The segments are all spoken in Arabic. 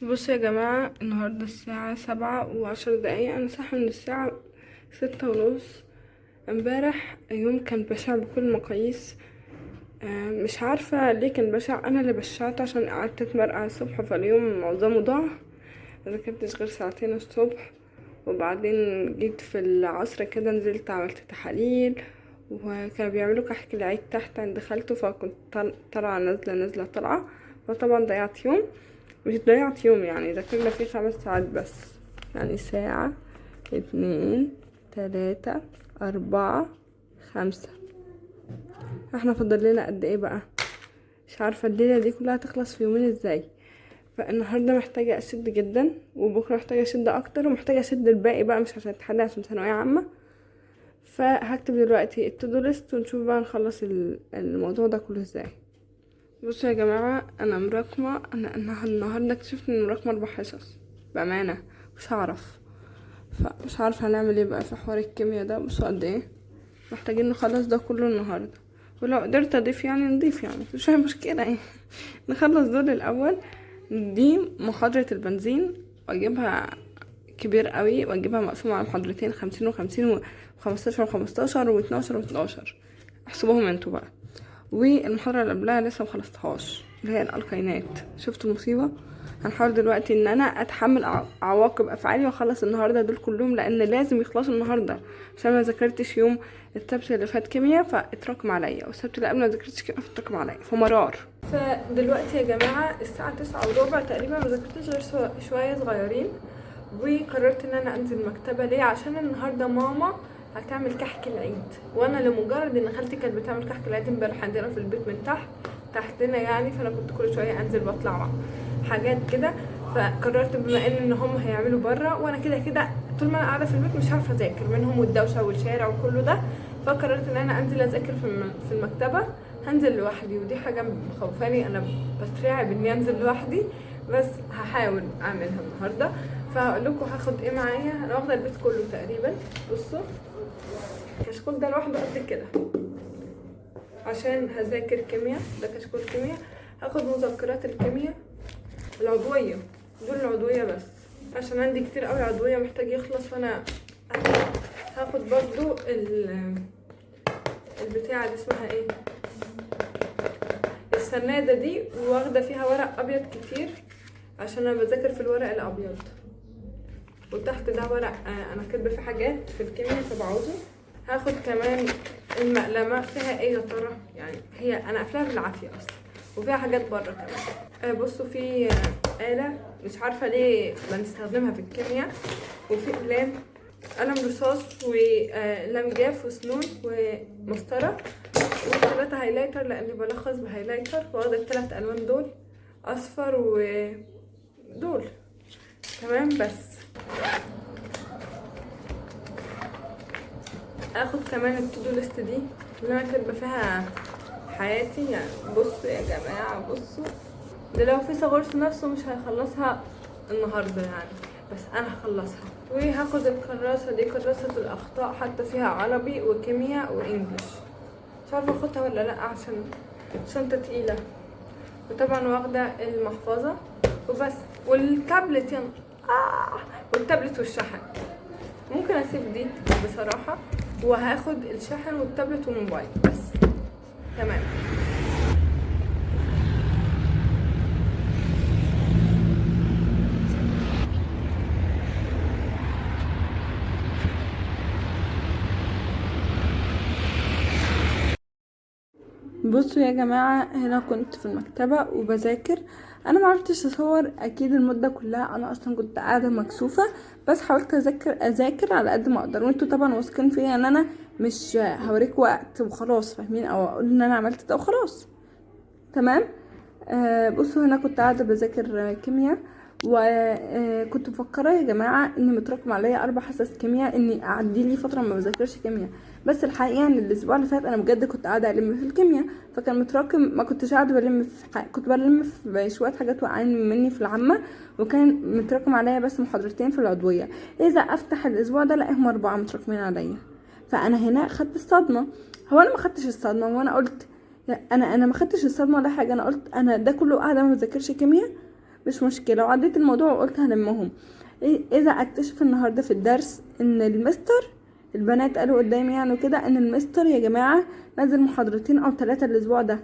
بصوا يا جماعة، النهاردة الساعة 7:10. أنا صاحية من الساعة 6:30. امبارح يوم كان بشع بكل المقاييس. مش عارفة ليه كان بشع. أنا اللي بشعت عشان قعدت اتمرقع الصبح، فاليوم معظمه ضاع. مذاكرتش غير ساعتين الصبح، وبعدين جيت في العصر كده نزلت عملت تحاليل، وكانوا بيعملوا كحك العيد تحت عند خالته، فكنت طالعة نازلة طالعة. فطبعا ضيعت يوم. مش ضيعت يوم، يعني ذاكرنا فيه 5 ساعات بس. يعني ساعة، 2، 3، 4، 5. احنا فاضل لنا قد ايه بقى؟ مش عارفة الليلة دي كلها تخلص في يومين ازاي. فالنهاردة محتاجة اشد جدا، وبكرة محتاجة اشد اكتر، ومحتاجة اشد الباقي بقى، مش عشان اتحدى، عشان ثانوية عامة. فهكتب دلوقتي التودو ليست ونشوف بقى نخلص الموضوع ده كله ازاي. بصوا يا جماعة، انا مراكمة. انا النهاردة اكتشفت ان مراكمة 4 حصص. بأمانة مش هعرف. فمش عارفة هنعمل ايه بقى في حوار الكيمياء ده. بصوا قد ايه محتاجين نخلص ده كله النهاردة. ولو قدرت اضيف يعني نضيف، يعني مش أي مشكلة يعني. نخلص دول الاول. دي محاضرة البنزين، واجيبها كبير قوي، واجيبها مقسومة على محاضرتين، 50 و50 و15 و15 و12 و12. احسبوهم انتوا بقى. والمحاضرة اللي قبلها لسه مخلصتهاش، اللي هي الالقينات. شفتوا المصيبة؟ هنحاول دلوقتي ان انا اتحمل عواقب افعالي واخلص النهارده دول كلهم، لان لازم يخلصوا النهارده، عشان ما ذاكرتش يوم السبت اللي فات كيمياء فاتراكم عليا، والسبت اللي قبل ما ذاكرتش كيمياء فاتراكم عليا، فمرار. فدلوقتي يا جماعه الساعه 9:15 تقريبا، ما ذاكرتش غير شويه صغيرين. وقررت ان انا انزل المكتبه. ليه؟ عشان النهارده ماما هتعمل كحك العيد، وانا لمجرد ان خالتي كانت بتعمل كحك العيد امبارح عندنا في البيت من تحتنا يعني، فانا كنت كل شويه انزل بطلع حاجات كده. فقررت بما ان هم هيعملوا بره، وانا كده كده طول ما انا قاعده في البيت مش عارفه اذاكر منهم، والدوشه والشارع وكله ده. فقررت ان انا انزل اذاكر في المكتبه. هنزل لوحدي، ودي حاجه مخوفاني. انا بترعب اني انزل لوحدي، بس هحاول اعملها النهارده. فهقول لكم هاخد ايه معايا. انا واخده البيت كله تقريبا. بصوا، الكشكول ده لوحده قد كده عشان هذاكر كيمياء. ده كشكول كيمياء. هاخد مذكرات الكيمياء العضويه، دول العضويه بس، عشان عندي كتير قوي عضويه محتاج يخلص. فانا هاخد برضو البتاعه دي اسمها ايه، السناده دي، واخده فيها ورق ابيض كتير عشان انا بذاكر في الورق الابيض. وتحت ده ورق انا كاتبه فيه حاجات في الكيمياء فبعوزه. هاخد كمان المقلمه، فيها ايه يا ترى؟ يعني هي انا قافلاها بالعافيه اصلا، وفيها حاجات بره كمان. بصوا، في آلة مش عارفه ليه بنستخدمها في الكيمياء، وفي قلم رصاص، وقلم جاف، وسنون، ومسطره، و3 هايلايتر لاني بلخص بهايلايتر. واخده ال3 الوان دول، اصفر ودول. تمام. بس اخد كمان التودو ليست دي اللي انا كاتبه فيها حياتي. يعني بصوا يا جماعه، بصوا، ده لو في صغير نفسه مش هيخلصها النهارده يعني، بس انا هخلصها. وهاخد الكراسه دي، كراسه الاخطاء، حتى فيها عربي وكيمياء وانجليش. مش عارفه اخدها ولا لا عشان شنطه تقيله. وطبعا واخده المحفظه وبس، والتابلت والتابلت والشحن. ممكن اسيب دي بصراحه، وهاخد الشاحن والتابلت والموبايل بس. تمام. بصوا يا جماعة، هنا كنت في المكتبة وبذاكر. انا معرفتش اصور اكيد المدة كلها، انا اصلا كنت قاعدة مكسوفة، بس حاولت اذاكر على قد ما اقدر. وانتوا طبعا واثقين فيا ان انا مش هوريك وقت وخلاص، فاهمين، او اقول ان انا عملت ده وخلاص. تمام. بصوا، هنا كنت قاعدة بذاكر كيمياء، وكنت مفكرة يا جماعة اني متراكم عليا 4 حصص كيمياء، اني اعدي لي فترة ما بذاكرش كيمياء. بس الحقيقة ان الاسبوع اللي فات انا بجد كنت قاعدة الم في الكيمياء، فكان متراكم. ما كنتش قاعدة بلم في كنت بلم في شوية حاجات واقعين مني في العامة، وكان متراكم عليا بس محاضرتين في العضوية. اذا افتح الاسبوع ده الاقيهم 4 متراكمين عليا. فانا هنا خدت الصدمة. هو انا ما خدتش الصدمة، وانا قلت انا ما خدتش الصدمه ولا حاجه. انا قلت انا ده كله قاعده ما بذاكرش كيمياء، مش مشكله، وعديت الموضوع وقلت هلمهم. اذا اكتشف النهارده في الدرس ان المستر، البنات قالوا قدامي يعني كده ان المستر يا جماعه نزل محاضرتين او 3 الاسبوع ده،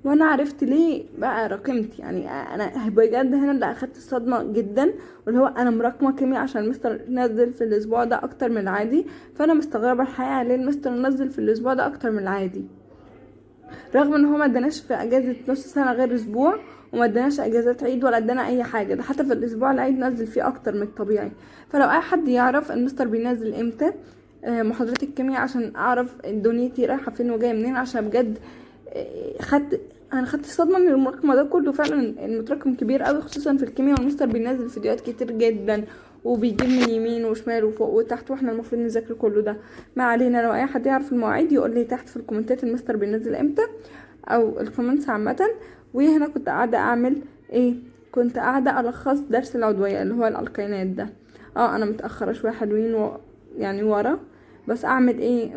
وانا عرفت ليه بقى راكمت. يعني انا بجد هنا اللي اخدت الصدمه جدا، واللي هو انا مراكمه كيمياء عشان المستر نزل في الاسبوع ده اكتر من العادي. فانا مستغربه الحقيقه ليه المستر نزل في الاسبوع ده اكتر من العادي، رغم ان هو ما اداناش في اجازه نص سنه غير اسبوع، وما اداناش اجازات عيد ولا ادانا اي حاجه. ده حتى في الاسبوع العيد نزل فيه اكتر من الطبيعي. فلو اي حد يعرف المستر بينزل امتى محاضرات الكيمياء عشان اعرف دنيتي رايحه فين وجايه منين، عشان بجد انا خدت صدمه من المراكمه ده كله. فعلا المتراكم كبير قوي خصوصا في الكيمياء، والمستر بينزل فيديوهات كتير جدا وبيجيب من يمين وشمال وفوق وتحت، واحنا المفروض نذاكر كله ده. ما علينا، لو اي حد يعرف المواعيد يقول لي تحت في الكومنتات المستر بينزل امتى، او الكومنتس عامه. وهنا كنت قاعده اعمل ايه، كنت قاعده الخص درس العضويه اللي هو الالقينات ده. انا متاخره شويه حلوين يعني ورا، بس اعمل ايه،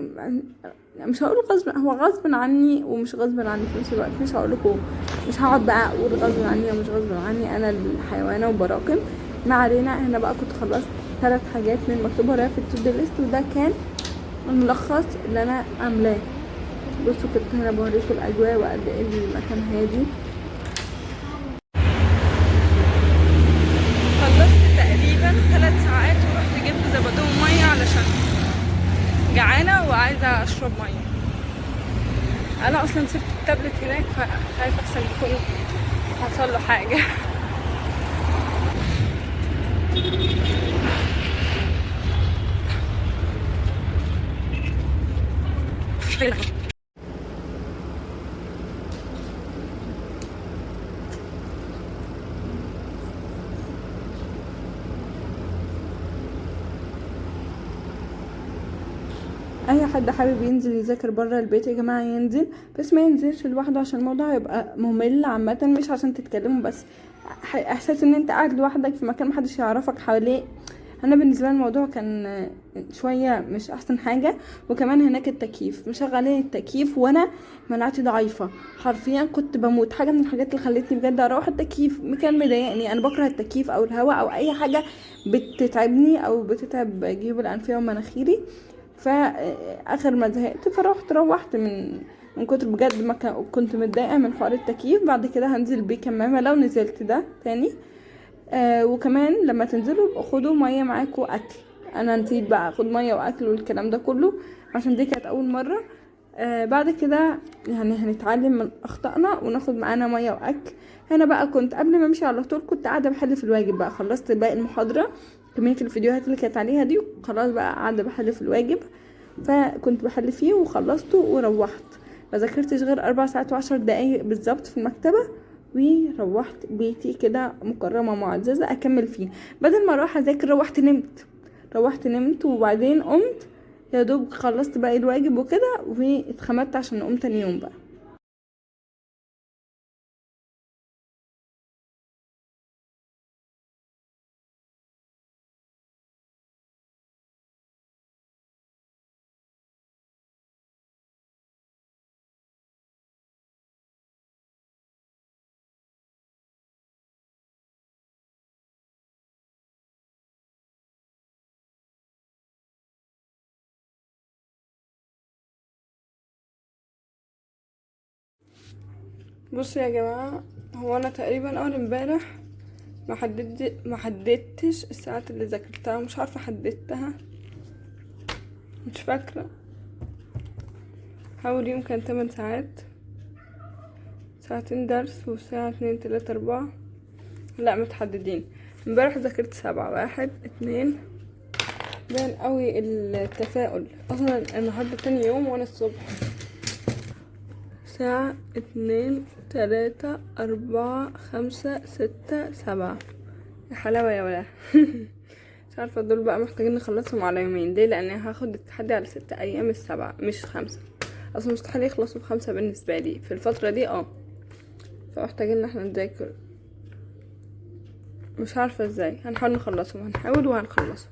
مش هقول غصب، هو غصب عني ومش غصب عني في نفس الوقت. مش هقول لكم، مش هقعد بقى اقول غصب عني ومش غصب عني، انا الحيوانه وبراكم. ما علينا، هنا بقى كنت خلصت 3 حاجات من المكتوب ورايا في التو ليست، وده كان الملخص اللي انا عاملاه. بصوا كنت هنا بوريكم الاجواء وقد ايه المكان هادي. خلصت تقريبا 3 ساعات ورحت جبت زبادو ميه علشان جعانه وعايزه اشرب ميه. انا اصلا سبت التابلت هناك فخايفه احسن يكون حصل له حاجه. اي حد حابب ينزل يذاكر بره البيت يا جماعه ينزل، بس ما ينزلش لوحده عشان الموضوع هيبقى ممل عامه، مش عشان تتكلموا بس، احساس ان انت قاعد لوحدك في مكان محدش يعرفك حواليه. انا بالنسبه لي الموضوع كان شويه مش احسن حاجه. وكمان هناك التكييف مشغلين التكييف، وانا مناعتي ضعيفه حرفيا، كنت بموت. حاجه من الحاجات اللي خلتني بجد اروح التكييف كان مضايقني. انا بكره التكييف او الهواء او اي حاجه بتتعبني او بتتعب جيوب الانفيه ومناخيري. فاخر ما زهقت روحت من كتر بجد ما كنت متضايقه من حوار التكييف. بعد كده هنزل بيه كمامه لو نزلت ده تاني. وكمان لما تنزلوا خدوا ميه معاكم واكل. انا نسيت بقى اخد ميه واكل والكلام ده كله عشان دي كانت اول مره. بعد كده يعني هنتعلم من اخطائنا وناخد معانا ميه واكل. هنا بقى كنت قبل ما امشي على طول كنت قاعده بحل في الواجب بقى، خلصت باقي المحاضره كميه الفيديوهات اللي كانت عليها دي، خلاص بقى قاعده بحل في الواجب. فكنت بحل فيه وخلصته وروحت. ما ذاكرتش غير 4 ساعات و10 دقايق بالظبط في المكتبه، وروحت بيتي كده مكرمه معززه اكمل فيه. بدل ما اروح اذاكر روحت نمت وبعدين قمت يا دوب خلصت باقي الواجب وكده واتخمدت عشان اقوم تاني يوم بقى. بصوا يا جماعه، هو انا تقريبا اول امبارح ما حددتش الساعات اللي ذاكرتها، مش عارفه حددتها مش فاكره. اول يوم كان 8 ساعات، 2 درس وساعة 2 3 4، لا متحددين. امبارح ذاكرت 7 1 2. باين قوي التفاؤل. اصلا النهارده تاني يوم وانا الصبح ساعة 2 3 4 5 6 7. يا حلاوة يا ولا. مش عارفة دول بقى محتاجين نخلصهم على يومين. ليه؟ لان هاخد التحدي على 6 ايام ال7 مش 5. اصلا مستحيل يخلصوا ب5 بالنسبة لي في الفترة دي. فمحتاجين ان احنا نذاكر، مش عارفة ازاي. هنحاول نخلصهم، هنحاول وهنخلصهم.